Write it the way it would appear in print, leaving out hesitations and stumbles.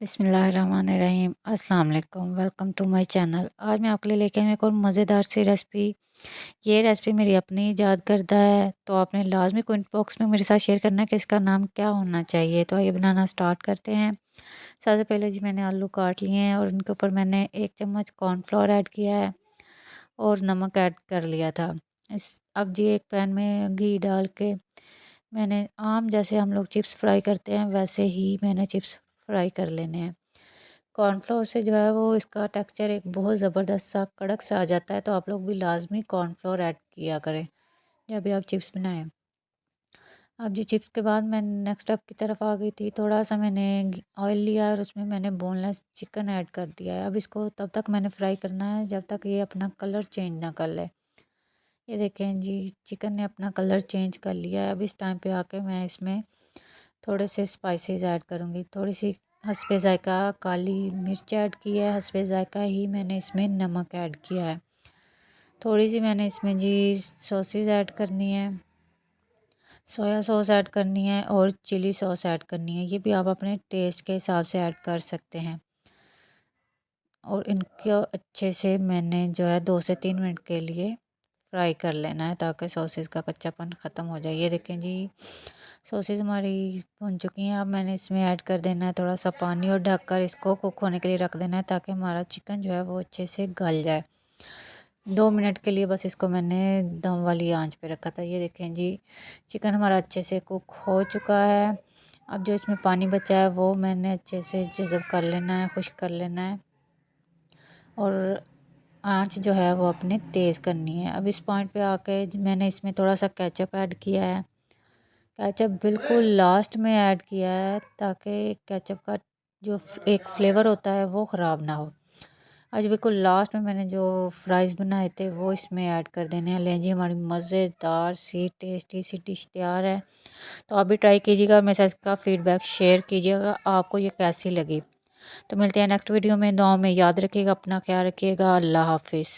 बिस्मिल्लाहिर्रहमानिर्रहीम। अस्सलाम वालेकुम। Welcome to my channel. आज मैं आपके लिए लेके आई हूँ एक और मज़ेदार सी रेसिपी। ये रेसिपी मेरी अपनी ईजाद करदा है, तो आपने लाजमी कमेंट बॉक्स में मेरे साथ शेयर करना है कि इसका नाम क्या होना चाहिए। तो आइए बनाना स्टार्ट करते हैं। सबसे पहले जी मैंने आलू काट लिए हैं और उनके ऊपर मैंने 1 चम्मच कॉर्नफ्लोर ऐड किया है और नमक ऐड कर लिया था। अब जी एक पैन में घी डाल के मैंने आम जैसे हम लोग चिप्स फ्राई करते हैं वैसे ही मैंने चिप्स फ्राई कर लेने हैं। कॉर्नफ्लोर से जो है वो इसका टेक्सचर एक बहुत ज़बरदस्त सा कड़क सा आ जाता है, तो आप लोग भी लाजमी कॉर्नफ्लोर ऐड किया करें जब भी आप चिप्स बनाएं। अब जी चिप्स के बाद मैं नेक्स्ट स्टेप की तरफ आ गई थी। थोड़ा सा मैंने ऑयल लिया और उसमें मैंने बोनलेस चिकन ऐड कर दिया है। अब इसको तब तक मैंने फ्राई करना है जब तक ये अपना कलर चेंज ना कर ले। ये देखें जी चिकन ने अपना कलर चेंज कर लिया है। अब इस टाइम पे आके मैं इसमें थोड़े से स्पाइसेस ऐड करूँगी। थोड़ी सी हस्बे ज़ायक़ा काली मिर्च ऐड की है, हस्बे ज़ायक़ा ही मैंने इसमें नमक ऐड किया है। थोड़ी सी मैंने इसमें जी सॉसेस ऐड करनी है, सोया सॉस ऐड करनी है और चिली सॉस ऐड करनी है। ये भी आप अपने टेस्ट के हिसाब से ऐड कर सकते हैं। और इनको अच्छे से मैंने जो है 2 से 3 मिनट के लिए फ्राई कर लेना है ताकि सॉसेस का कच्चापन ख़त्म हो जाए। ये देखें जी सॉसेस हमारी भुन चुकी हैं। अब मैंने इसमें ऐड कर देना है थोड़ा सा पानी और ढककर इसको कुक होने के लिए रख देना है ताकि हमारा चिकन जो है वो अच्छे से गल जाए। 2 मिनट के लिए बस इसको मैंने दम वाली आंच पे रखा था। ये देखें जी चिकन हमारा अच्छे से कुक हो चुका है। अब जो इसमें पानी बचा है वो मैंने अच्छे से जज़ब कर लेना है, खुश्क कर लेना है और आँच जो है वो अपने तेज़ करनी है। अब इस पॉइंट पे आके मैंने इसमें थोड़ा सा केचप ऐड किया है। केचप बिल्कुल लास्ट में ऐड किया है ताकि केचप का जो एक फ्लेवर होता है वो ख़राब ना हो। आज बिल्कुल लास्ट में मैंने जो फ्राइज़ बनाए थे वो इसमें ऐड कर देने हैं। लें जी हमारी मज़ेदार सी टेस्टी सी डिश तैयार है। तो आप भी ट्राई कीजिएगा, मेरे साथ इसका फ़ीडबैक शेयर कीजिएगा आपको ये कैसी लगी। तो मिलते हैं नेक्स्ट वीडियो में। दुआओं में याद रखिएगा, अपना ख्याल रखिएगा। अल्लाह हाफ़िज़।